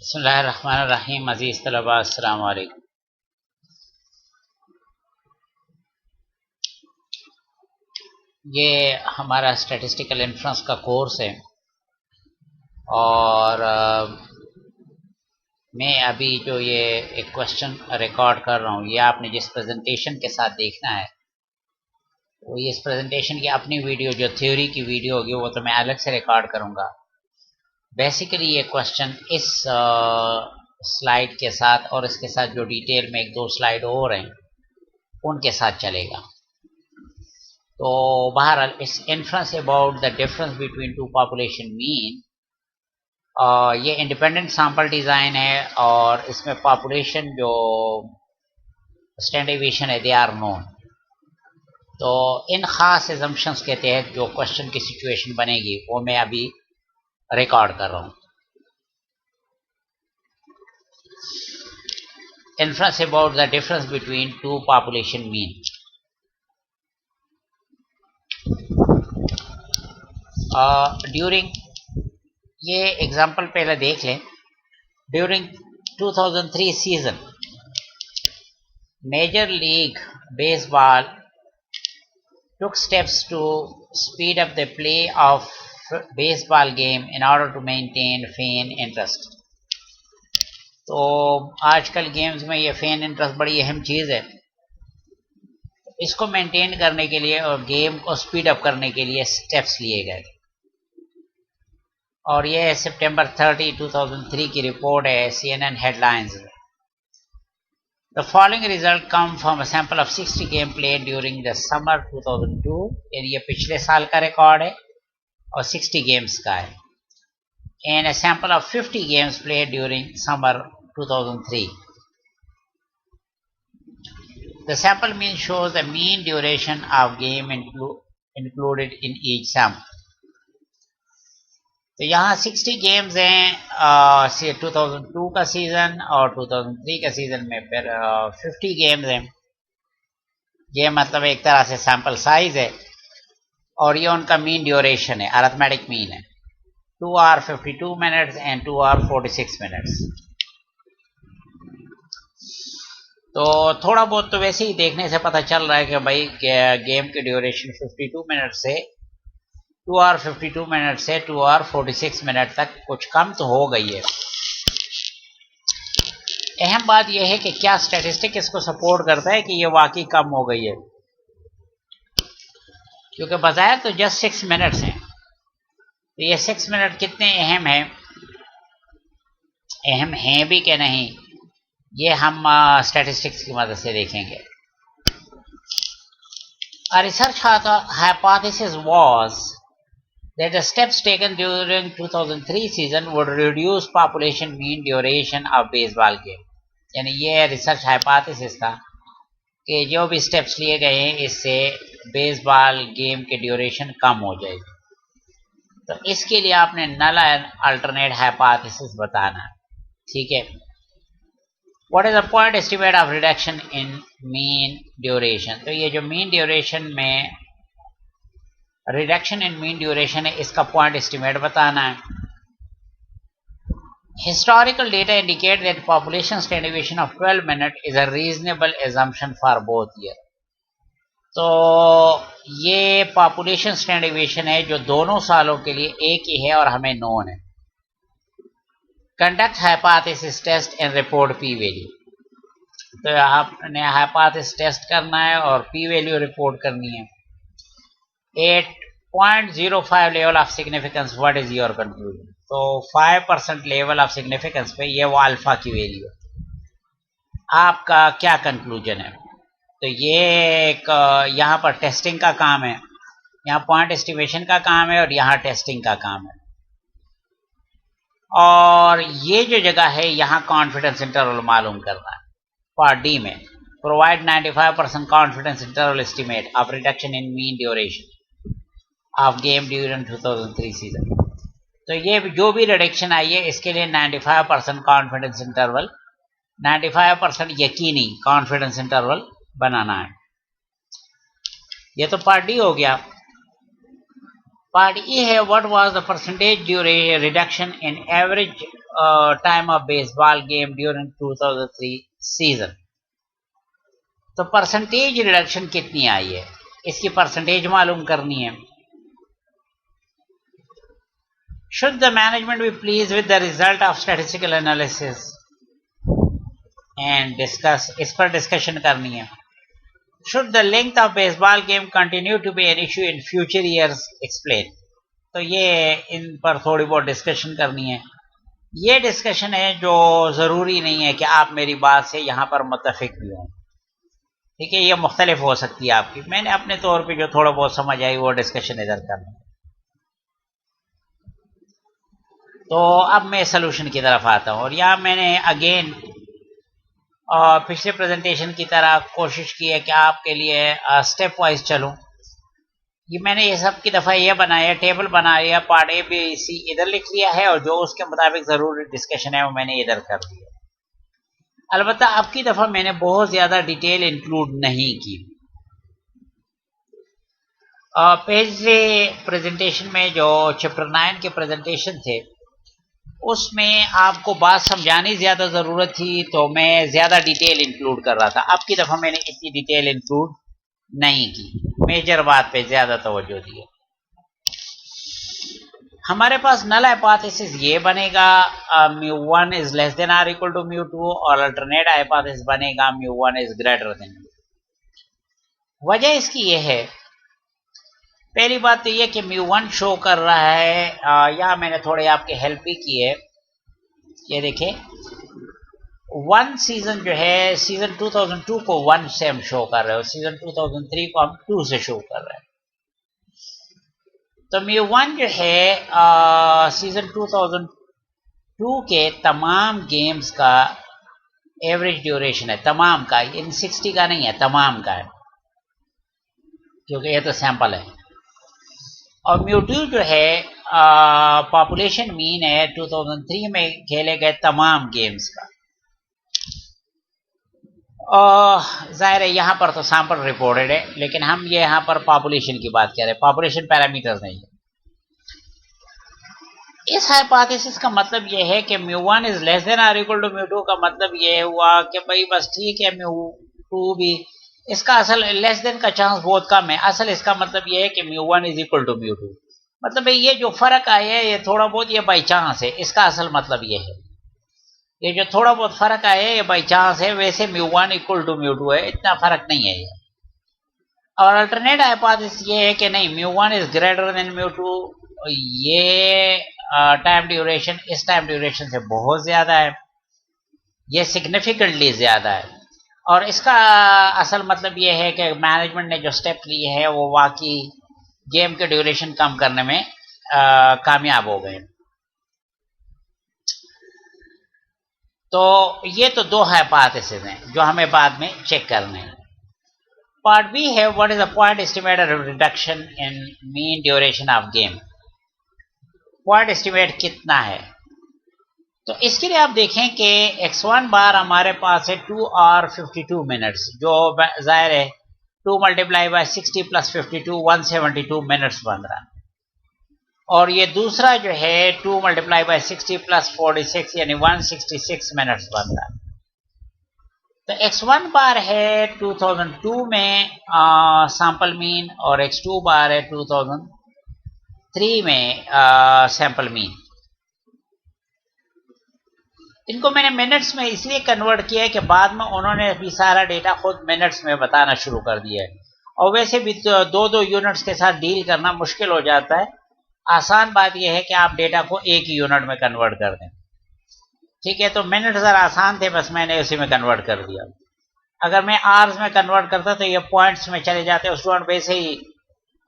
बिस्मिल्लाहिर्रहमानिर्रहीम। अज़ीज़ तलबा, अस्सलाम वालेकुम। ये हमारा स्टैटिस्टिकल इन्फ्रेंस का कोर्स है और मैं अभी जो ये एक क्वेश्चन रिकॉर्ड कर रहा हूँ, ये आपने जिस प्रेजेंटेशन के साथ देखना है वो ये इस प्रेजेंटेशन की अपनी वीडियो जो थ्योरी की वीडियो होगी वो तो मैं अलग से रिकॉर्ड करूँगा। बेसिकली ये क्वेश्चन इस स्लाइड के साथ और इसके साथ जो डिटेल में एक दो स्लाइड और हैं उनके साथ चलेगा। तो बहरहाल इस inference about the difference between two population mean, ये इंडिपेंडेंट सैंपल डिज़ाइन है और इसमें पॉपुलेशन जो स्टैंडर्ड डेविएशन है दे आर नोन। तो इन ख़ास एजम्पशंस के तहत जो क्वेश्चन की सिचुएशन बनेगी वो मैं अभी रिकॉर्ड कर रहा हूँ। Inference about the difference between two population mean. During ये एग्जाम्पल पहले देख लें। During 2003 season Major League Baseball took steps to speed up the play of baseball game in order to maintain fan interest. तो आजकल games में ये fan interest बड़ी अहम चीज़ है। इसको मेंटेन करने के लिए और गेम को स्पीड अप करने के लिए स्टेप्स लिए गए और ये सितंबर 30, 2003 की रिपोर्ट है CNN हेडलाइंस में। The following result come from a sample of 60 games played during the summer 2002। यानी ये पिछले साल का रिकॉर्ड है और 60 गेम्स का है। And a sample of 50 games played during summer 2003। The sample mean shows the mean duration of game included in each sample। तो यहाँ 60 गेम्स हैं 2002 का सीजन और 2003 का सीजन में फिर 50 गेम्स हैं। ये मतलब एक तरह से सैंपल साइज है और ये उनका मीन ड्यूरेशन है, अरिथमेटिक मीन है 2 hours 52 minutes and 2 hours 46 minutes। तो थोड़ा बहुत तो वैसे ही देखने से पता चल रहा है कि भाई गेम की ड्यूरेशन 52 मिनट से 2 hours 52 मिनट से 2 hours 46 मिनट तक कुछ कम तो हो गई है। अहम बात यह है कि क्या स्टैटिस्टिक इसको सपोर्ट करता है कि ये वाकई कम हो गई है, क्योंकि बजाय तो जस्ट 6 मिनट्स हैं। तो ये 6 मिनट कितने अहम हैं भी कि नहीं, ये हम स्टैटिस्टिक्स की मदद से देखेंगे। A research hypothesis was that the steps taken during 2003 season would reduce population mean duration of baseball game। यानी ये रिसर्च हाइपोथेसिस था कि जो भी स्टेप्स लिए गए हैं इससे बेसबॉल गेम के ड्यूरेशन कम हो जाएगी। तो इसके लिए आपने नल अल्टरनेट हाइपोथेसिस बताना है, ठीक है। What is the point estimate of reduction in mean duration. तो ये जो मीन ड्यूरेशन में रिडक्शन इन मीन ड्यूरेशन है इसका पॉइंट एस्टिमेट बताना है। Historical data indicate that population standard deviation of 12 minutes is a reasonable assumption for both year। तो ये पॉपुलेशन स्टैंडर्ड डेविएशन है जो दोनों सालों के लिए एक ही है और हमें नोन है। Conduct hypothesis test and report p value. तो आपने हाइपोथेसिस टेस्ट करना है और पी वैल्यू रिपोर्ट करनी है। 8.05 level of significance, what is your conclusion. तो 5% लेवल ऑफ सिग्निफिकेंस पे ये वो अल्फा की वैल्यू है। आपका क्या कंक्लूजन है। तो ये एक यहाँ पर टेस्टिंग का काम है, यहाँ पॉइंट एस्टिमेशन का काम है और यहाँ टेस्टिंग का काम है। और ये जो जगह है यहाँ कॉन्फिडेंस इंटरवल मालूम करना है। पार्ट डी में provide 95% confidence interval estimate of reduction in mean duration of game during 2003 season. तो ये जो भी रिडक्शन आई है इसके लिए 95% कॉन्फिडेंस इंटरवल, 95% यकीनी कॉन्फिडेंस इंटरवल बनाना है। ये तो पार्ट डी हो गया। पार्ट ए है what was the percentage duration reduction in average time of baseball game during 2003 season. तो परसेंटेज रिडक्शन कितनी आई है, इसकी परसेंटेज मालूम करनी है। Should the management be pleased with the result of statistical analysis and discuss, इस पर डिस्कशन करनी है। Should the length of baseball game continue to be an issue in future years? Explain. तो ये इन पर थोड़ी बहुत डिस्कशन करनी है। ये डिस्कशन है जो ज़रूरी नहीं है कि आप मेरी बात से यहाँ पर मुत्तफिक भी हों, ठीक है, ये मुख्तलिफ हो सकती है आपकी। मैंने अपने तौर पे जो थोड़ा बहुत समझ आई वो डिस्कशन इधर करना है। तो अब मैं सलूशन की तरफ आता हूँ, और यहाँ मैंने अगेन पिछले प्रेजेंटेशन की तरह कोशिश की है कि आपके लिए स्टेप वाइज चलूँ। ये मैंने ये सब की दफ़ा ये बनाया, टेबल बना लिया, पार्ट ए बी सी इधर लिख लिया है, और जो उसके मुताबिक ज़रूरी डिस्कशन है वो मैंने इधर कर दिया। अलबत्ता अब की दफ़ा मैंने बहुत ज़्यादा डिटेल इंक्लूड नहीं की। पिछले प्रेजेंटेशन में जो चैप्टर 9 के प्रेजेंटेशन थे उसमें आपको बात समझानी ज़्यादा ज़रूरत थी, तो मैं ज़्यादा डिटेल इंक्लूड कर रहा था। अब की दफ़ा मैंने इतनी डिटेल इंक्लूड नहीं की, मेजर बात पे ज़्यादा तवज्जो दी है। हमारे पास नल हाइपोथेसिस ये बनेगा μ1 is less than or equal to μ2, और अल्टरनेट हाइपोथेसिस बनेगा μ1 इज ग्रेटर देन। वजह इसकी ये है, पहली बात तो ये कि μ1 शो कर रहा है, या मैंने थोड़े आपके हेल्प भी की है। ये देखें, 1 सीजन जो है सीजन 2002 को 1 से हम शो कर रहे हो, सीजन 2003 को हम 2 से शो कर रहे हैं। तो μ1 जो है सीजन 2002 के तमाम गेम्स का एवरेज ड्यूरेशन है, तमाम का, इन 60 का नहीं है, तमाम का है, क्योंकि ये तो सैंपल है। और μ2 जो है पॉपुलेशन मीन है 2003 में खेले गए तमाम गेम्स का। जाहिर है यहाँ पर तो सैंपल रिपोर्टेड है, लेकिन हम ये यहाँ पर पॉपुलेशन की बात कर रहे हैं, पॉपुलेशन पैरामीटर नहीं है। इस हाइपोथेसिस का मतलब ये है कि μ1 is less than or equal to μ2 का मतलब ये हुआ कि भाई बस ठीक है, μ2 भी, इसका असल लेस देन का चांस बहुत कम है। असल इसका मतलब ये है कि μ1 इज इक्वल टू μ2, मतलब भाई ये जो फर्क आया है ये थोड़ा बहुत ये बाई चांस है, इसका असल मतलब ये है, ये जो थोड़ा बहुत फर्क आया है ये बाई चांस है, वैसे μ1 इक्वल टू μ2 है, इतना फर्क नहीं है ये। और अल्टरनेट हाइपोथेसिस ये है कि नहीं, μ1 इज ग्रेटर देन μ2, ये टाइम ड्यूरेशन इस टाइम ड्यूरेशन से बहुत ज्यादा है, ये सिग्निफिकेंटली ज्यादा है। और इसका असल मतलब ये है कि मैनेजमेंट ने जो स्टेप लिए हैं वो वाकई गेम के ड्यूरेशन कम करने में कामयाब हो गए। तो ये तो दो हाइपोथेसिस हैं जो हमें बाद में चेक करने हैं। पार्ट बी है what is the point estimated reduction in mean duration of game. Point estimate कितना है, तो इसके लिए आप देखें कि x1 बार हमारे पास है 2 और 52 मिनट्स, जो जाहिर है 2 मल्टीप्लाई बाय 60 प्लस 52 172 मिनट्स बन रहा है। और ये दूसरा जो है 2 मल्टीप्लाई बाय 60 प्लस 46 यानी 166 मिनट्स बन रहा है। तो x1 बार है 2002 में सैंपल मीन, और x2 बार है 2003 में सैंपल मीन। इनको मैंने मिनट्स में इसलिए कन्वर्ट किया है कि बाद में उन्होंने भी सारा डेटा खुद मिनट्स में बताना शुरू कर दिया है, और वैसे भी दो यूनिट्स के साथ डील करना मुश्किल हो जाता है। आसान बात यह है कि आप डेटा को एक यूनिट में कन्वर्ट कर दें, ठीक है। तो मिनट ज़रा आसान थे, बस मैंने उसी में कन्वर्ट कर दिया। अगर मैं आवर्स में कन्वर्ट करता तो ये पॉइंट्स में चले जाते, स्टूडेंट वैसे ही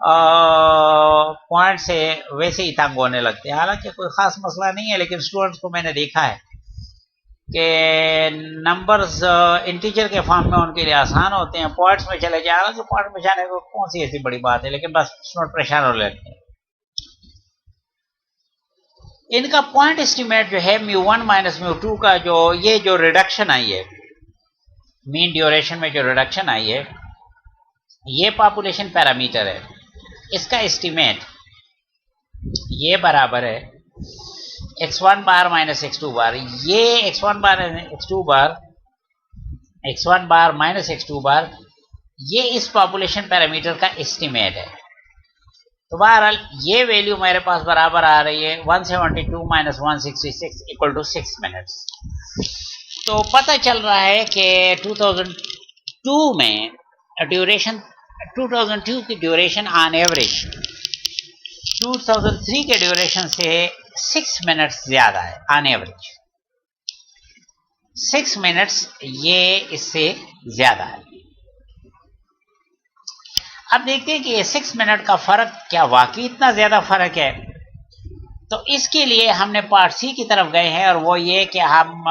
पॉइंट से वैसे ही तंग होने लगते हैं। हालांकि कोई ख़ास मसला नहीं है, लेकिन स्टूडेंट्स को मैंने देखा है कि नंबर्स इंटीजर के फॉर्म में उनके लिए आसान होते हैं, पॉइंट्स में चले जाए, हालांकि पॉइंट में जाने को कौन सी ऐसी बड़ी बात है, लेकिन बस स्टूडेंट परेशान हो लेते हैं। इनका पॉइंट एस्टिमेट जो है μ1 माइनस μ2 का जो रिडक्शन आई है, मीन ड्यूरेशन में जो रिडक्शन आई है, ये पॉपुलेशन पैरामीटर है, इसका एस्टिमेट ये बराबर है x1 बार माइनस x2 बार। ये x1 बार x2 बार, x1 बार माइनस x2 बार, ये इस पॉपुलेशन पैरामीटर का एस्टिमेट है। तो बहरहाल ये वैल्यू मेरे पास बराबर आ रही है 172 माइनस 166 इक्वल टू 6 मिनट्स। तो पता चल रहा है कि 2002 में ड्यूरेशन, 2002 की ड्यूरेशन ऑन एवरेज 2003 के ड्यूरेशन से 6 मिनट्स ज़्यादा है ऑन एवरेज। 6 मिनट्स ये इससे ज़्यादा है। अब देखते हैं कि ये 6 मिनट का फ़र्क क्या वाकई इतना ज़्यादा फ़र्क है। तो इसके लिए हमने पार्ट सी की तरफ गए हैं, और वो ये कि हम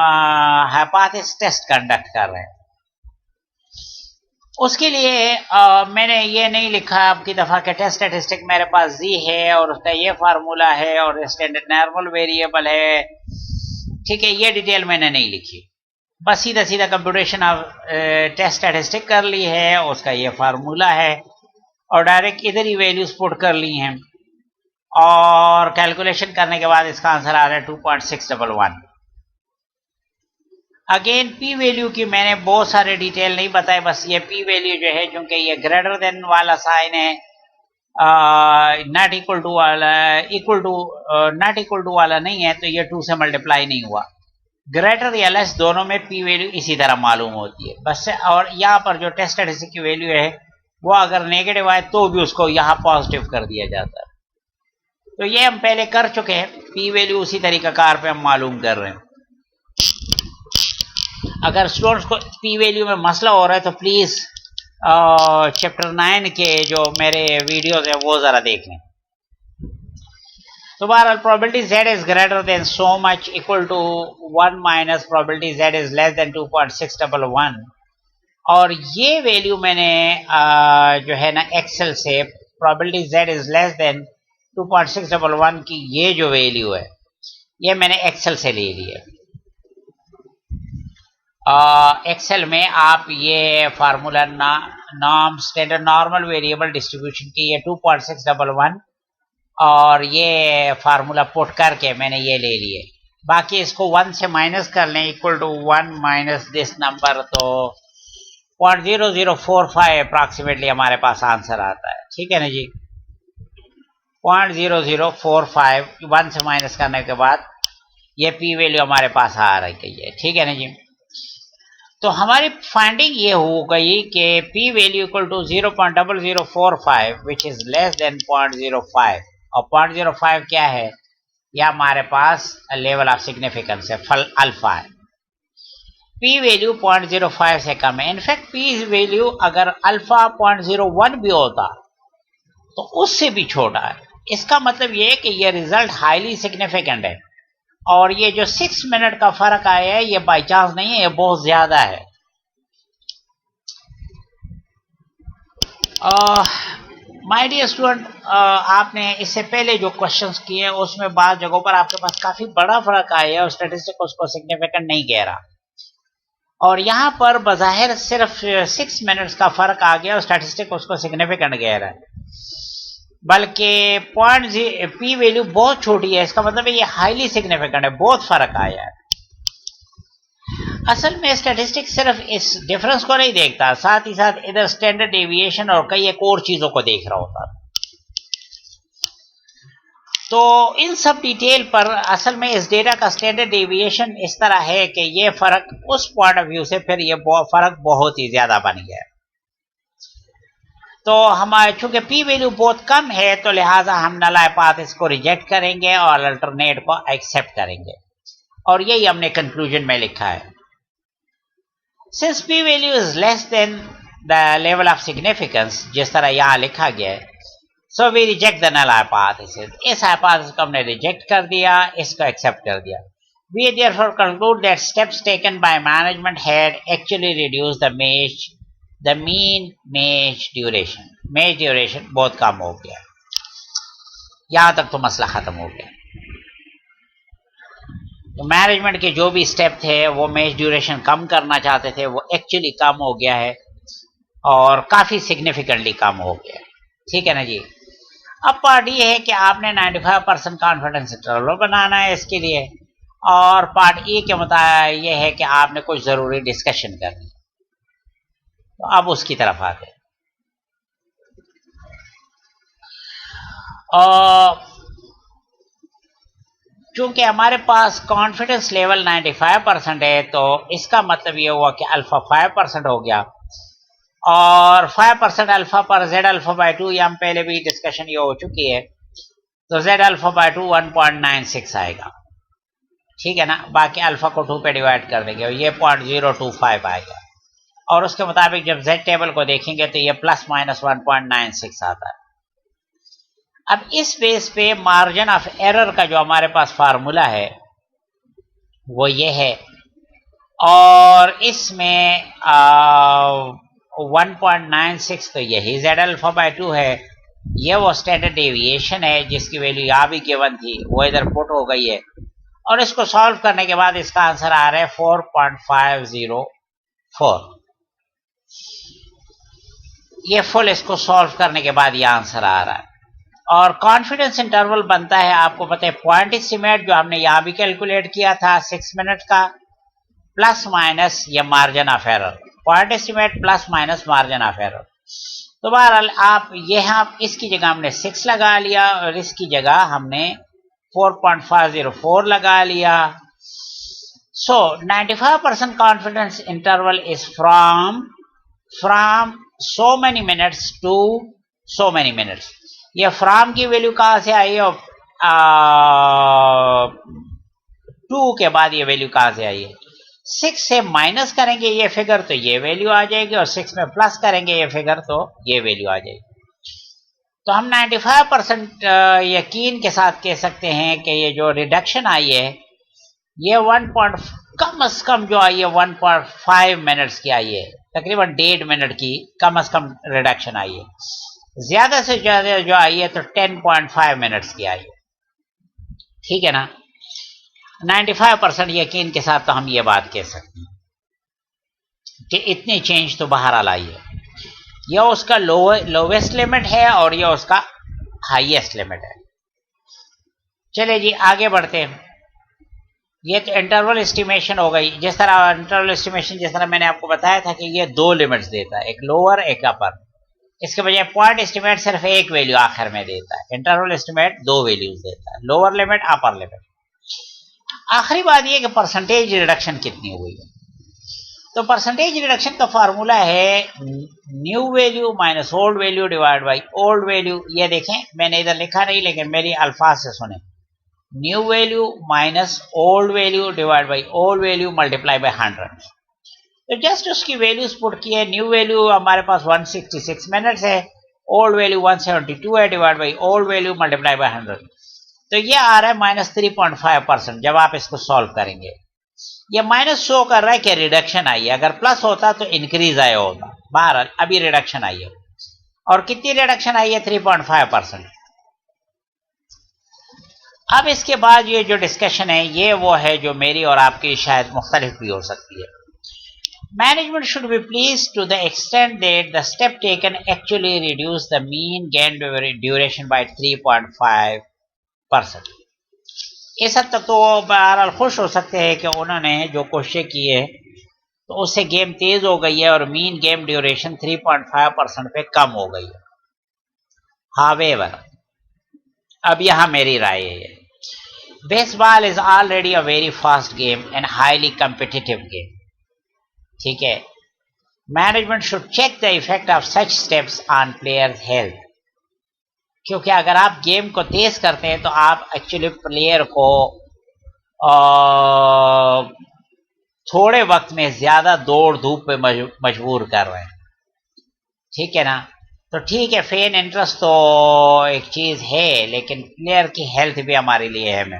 हाइपोथेसिस टेस्ट कंडक्ट कर रहे हैं। उसके लिए मैंने ये नहीं लिखा अब की दफ़ा के टेस्ट स्टैटिस्टिक मेरे पास जी है और उसका ये फार्मूला है और स्टैंडर्ड नॉर्मल वेरिएबल है, ठीक है, ये डिटेल मैंने नहीं लिखी। बस सीधा सीधा कंप्यूटेशन ऑफ टेस्ट स्टैटिस्टिक कर ली है, उसका ये फार्मूला है और डायरेक्ट इधर ही वैल्यूज पुट कर ली हैं, और कैलकुलेशन करने के बाद इसका आंसर आ रहा है 2.611। अगेन पी वैल्यू की मैंने बहुत सारे डिटेल नहीं बताए, बस ये पी वैल्यू जो है क्योंकि ये ग्रेटर देन वाला साइन है, नॉट इक्वल टू वाला, equal to not equal to वाला नहीं है, तो ये 2 से मल्टीप्लाई नहीं हुआ। ग्रेटर या लेस दोनों में पी वैल्यू इसी तरह मालूम होती है बस। और यहाँ पर जो टेस्ट स्टैटिस्टिक की वैल्यू है वो अगर नेगेटिव आए तो भी उसको यहाँ पॉजिटिव कर दिया जाता है। तो ये हम पहले कर चुके हैं, पी वैल्यू उसी तरीका कार पे हम मालूम कर रहे हैं। अगर स्टूडेंट्स को पी वैल्यू में मसला हो रहा है तो प्लीज चैप्टर 9 के जो मेरे वीडियोस है वो जरा देख लें। तो बहरहाल probability z is greater than so much equal to 1 minus probability z is less than 2.611, और ये वैल्यू मैंने जो है ना एक्सेल से probability z is less than 2.611 की ये जो वैल्यू है ये मैंने एक्सेल से ले ली है। एक्सेल में आप ये formula norm standard normal variable distribution की ये 2.611 और ये फार्मूला पुट करके मैंने ये ले लिए। बाकी इसको 1 से माइनस कर लें, equal to 1 minus this number, तो 0.0045 अप्रॉक्सीमेटली हमारे पास आंसर आता है। ठीक है ना जी, 0.0045 1 से माइनस करने के बाद ये पी वैल्यू हमारे पास आ रही है। ठीक है ना जी, तो हमारी फाइंडिंग ये हो गई कि p value equal to 0.0045 which is less than 0.05, और 0.05 क्या है, यह हमारे पास लेवल ऑफ सिग्निफिकेंस है, फल अल्फा है। पी वैल्यू 0.05 से कम है। इनफैक्ट पी वैल्यू अगर अल्फा 0.01 भी होता तो उससे भी छोटा है। इसका मतलब ये है कि ये रिजल्ट हाईली सिग्निफिकेंट है, और ये जो 6 मिनट का फर्क आया है ये बाई चांस नहीं है, ये बहुत ज्यादा है। माय डियर स्टूडेंट, आपने इससे पहले जो क्वेश्चंस किए हैं उसमें बाद जगहों पर आपके पास काफी बड़ा फर्क आया है और स्टैटिस्टिक उसको सिग्निफिकेंट नहीं कह रहा, और यहाँ पर बज़ाहिर सिर्फ 6 मिनट्स का फर्क आ गया और स्टैटिस्टिक उसको सिग्निफिकेंट कह रहा है, बल्कि पी वैल्यू बहुत छोटी है। इसका मतलब है ये हाईली सिग्निफिकेंट है, बहुत फर्क आया है। असल में स्टैटिस्टिक सिर्फ इस डिफरेंस को नहीं देखता, साथ ही साथ इधर स्टैंडर्ड डेविएशन और कई एक और चीजों को देख रहा होता। तो इन सब डिटेल पर असल में इस डेटा का स्टैंडर्ड डेविएशन इस तरह है कि ये फर्क उस पॉइंट ऑफ व्यू से फिर ये फर्क बहुत ही ज्यादा बन गया। तो हमारे चूंकि पी वैल्यू बहुत कम है तो लिहाजा हम नल हाइपोथेसिस को रिजेक्ट करेंगे और अल्टरनेट को एक्सेप्ट करेंगे, और यही हमने कंक्लूजन में लिखा है। Since p value is less than the level of significance, जिस तरह यहाँ लिखा गया है, so we reject the null hypothesis. इस हाइपोथेसिस को हमने रिजेक्ट कर दिया, इसको एक्सेप्ट कर दिया। We therefore conclude that steps taken by management had actually reduce the mean maze duration. Maze duration बहुत कम हो गया। यहां तक तो मसला खत्म हो गया। तो मैनेजमेंट के जो भी स्टेप थे वो मेज ड्यूरेशन कम करना चाहते थे, वो एक्चुअली कम हो गया है और काफी सिग्निफिकेंटली कम हो गया। ठीक है ना जी। अब पार्ट ये है कि आपने 95% कॉन्फिडेंस इंटरवल बनाना है इसके लिए, और पार्ट ए के मुताबिक ये है कि आपने कुछ ज़रूरी डिस्कशन करनी है। तो अब उसकी तरफ आते हैं। और चूंकि हमारे पास कॉन्फिडेंस लेवल 95% है, तो इसका मतलब ये हुआ कि अल्फा 5% हो गया, और 5% अल्फा पर जेड अल्फा बाई 2, ये हम पहले भी डिस्कशन ये हो चुकी है, तो जेड अल्फा बाई 2 1.96 आएगा। ठीक है ना, बाकी अल्फा को 2 पे डिवाइड कर देंगे और ये 0.025 आएगा, और उसके मुताबिक जब जेड टेबल को देखेंगे तो ये प्लस माइनस 1.96 आता है। अब इस बेस पे मार्जिन ऑफ एरर का जो हमारे पास फार्मूला है वो ये है, और इसमें 1.96 तो यही जेड अल्फा बाई 2 है, ये वो स्टैंडर्ड डेविएशन है जिसकी वैल्यू यहाँ भी गिवन थी, वो इधर पुट हो गई है, और इसको सॉल्व करने के बाद इसका आंसर आ रहा है 4.504। ये फुल इसको सॉल्व करने के बाद ये आंसर आ रहा है। और कॉन्फिडेंस इंटरवल बनता है, आपको पता है, पॉइंट एस्टिमेट जो हमने यहाँ भी कैलकुलेट किया था 6 मिनट का, प्लस माइनस ये margin of error, point estimate plus minus margin of error. तो बहरहाल आप यहाँ इसकी जगह हमने 6 लगा लिया और इसकी जगह हमने 4.504 लगा लिया। सो 95% confidence interval is from so many minutes to so many minutes। ये फ्रॉम की वैल्यू कहाँ से आई है, 2 के बाद ये वैल्यू कहाँ से आई है, 6 से माइनस करेंगे ये फिगर तो ये वैल्यू आ जाएगी, और 6 में प्लस करेंगे ये फिगर तो ये वैल्यू आ जाएगी। तो हम 95% यकीन के साथ कह सकते हैं कि ये जो रिडक्शन आई है ये कम से कम जो आई है 1.5 मिनट्स की आई है, तकरीबन 1.5 मिनट की कम से कम रिडक्शन आई है, ज्यादा से ज्यादा जो आई है तो 10.5 मिनट्स की आई है। ठीक है ना, 95% यकीन के साथ तो हम ये बात कह सकते हैं कि इतनी चेंज तो बाहर आई है। यह उसका लोवेस्ट लिमिट है और यह उसका हाईएस्ट लिमिट है। चलिए जी आगे बढ़ते हैं। ये तो इंटरवल एस्टिमेशन हो गई। जिस तरह इंटरवल एस्टिमेशन, जिस तरह मैंने आपको बताया था कि ये 2 लिमिट्स देता है, एक लोअर एक अपर। इसके बजाय पॉइंट एस्टिमेट सिर्फ एक वैल्यू आखिर में देता है, इंटरवल एस्टिमेट 2 वैल्यूज देता है, लोअर लिमिट अपर लिमिट। आखिरी बात ये कि परसेंटेज रिडक्शन कितनी हुई है। तो परसेंटेज रिडक्शन का फार्मूला है new value minus old value divide by old value. ये देखें, मैंने इधर लिखा नहीं लेकिन मेरी अल्फाज से सुने, new value minus old value divide by old value multiply by 100। तो जस्ट उसकी वैल्यूज पुट की है। न्यू वैल्यू हमारे पास 166 मिनट्स है, ओल्ड वैल्यू 172 है, divide by old value multiply by 100। तो ये आ रहा है माइनस 3.5%। जब आप इसको सॉल्व करेंगे ये माइनस शो कर रहा है कि रिडक्शन आई है, अगर प्लस होता तो इंक्रीज आया होगा। बहरहाल अभी रिडक्शन आई है, और कितनी रिडक्शन आई है, 3.5%। अब इसके बाद ये जो डिस्कशन है ये वो है जो मेरी और आपकी शायद मुख्तलिफ भी हो सकती है। Management should be please to the extent that the step taken actually reduce the mean gain duration by 3.5%। इस हद तक तो बहरहाल खुश हो सकते हैं कि उन्होंने जो कोशिश की है तो उससे गेम तेज हो गई है और मीन गेम ड्यूरेशन 3.5% पे कम हो गई है। हावेवर अब यहां मेरी राय है, baseball is already a very fast game and highly competitive game. ठीक है, management should check the effect of such steps on players health. क्योंकि अगर आप गेम को तेज करते हैं तो आप एक्चुअली प्लेयर को थोड़े वक्त में ज्यादा दौड़ धूप पे मजबूर कर रहे हैं। ठीक है ना, तो ठीक है, फेन इंटरेस्ट तो एक चीज है, लेकिन प्लेयर की हेल्थ भी हमारे लिए अहम है।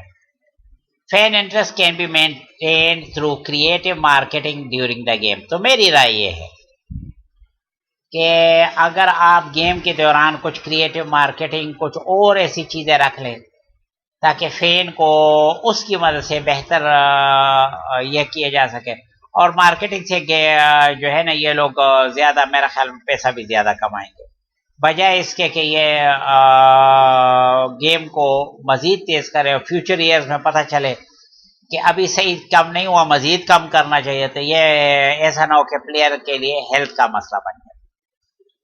Fan interest can be maintain through creative marketing during the game. तो मेरी राय ये है कि अगर आप गेम के दौरान कुछ क्रिएटिव मार्केटिंग, कुछ और ऐसी चीजें रख लें ताकि फैन को उसकी मदद से बेहतर यह किया जा सके, और मार्केटिंग से जो है ना ये लोग ज्यादा, मेरा ख्याल में पैसा भी ज्यादा कमाएंगे। बजाय इसके कि ये गेम को मज़ीद तेज़ करे और फ्यूचर ईयर्स में पता चले कि अभी सही कम नहीं हुआ, मज़ीद कम करना चाहिए, तो ये ऐसा ना हो कि प्लेयर के लिए हेल्थ का मसला बन जाए।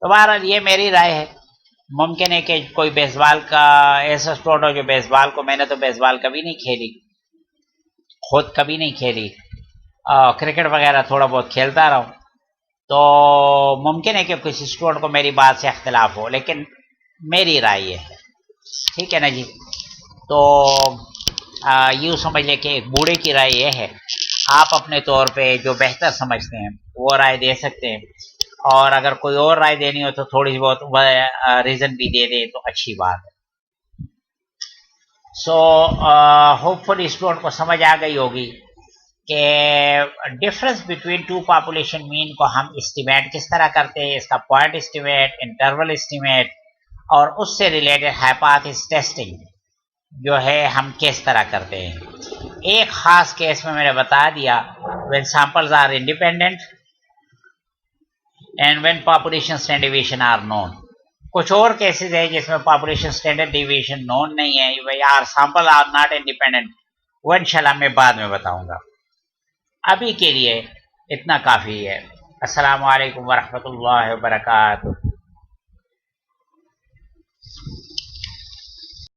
तो बहरहाल ये मेरी राय है। मुमकिन है कि कोई बेसबॉल का ऐसा स्पोर्ट हो जो बेसबॉल को, मैंने तो बेसबॉल कभी नहीं खेली, खुद कभी नहीं खेली, क्रिकेट वगैरह थोड़ा बहुत खेलता रहा हूँ, तो मुमकिन है कि किसी स्टूडेंट को मेरी बात से इख्तिलाफ हो, लेकिन मेरी राय ये है। ठीक है ना जी। तो यूँ समझ लें कि एक बूढ़े की राय ये है, आप अपने तौर पे जो बेहतर समझते हैं वो राय दे सकते हैं, और अगर कोई और राय देनी हो तो थोड़ी बहुत रीज़न भी दे दें तो अच्छी बात है। सो होपफुली स्टूडेंट को समझ आ गई होगी कि difference between two population mean को हम एस्टिमेट किस तरह करते हैं, इसका पॉइंट एस्टिमेट, इंटरवल एस्टिमेट, और उससे रिलेटेड हाइपोथेसिस टेस्टिंग जो है हम किस तरह करते हैं। एक खास केस में मैंने बता दिया, when samples are independent and when population standard deviation are known. कुछ और केसेस है जिसमें पॉपुलेशन स्टैंडर्ड डिवीएशन नोन नहीं है, यार सैंपल आर नॉट इंडिपेंडेंट, वो इंशाल्लाह मैं बाद में बताऊंगा। अभी के लिए इतना काफ़ी है। अस्सलामु अलैकुम वरहमतुल्लाहि वबरकातुहू।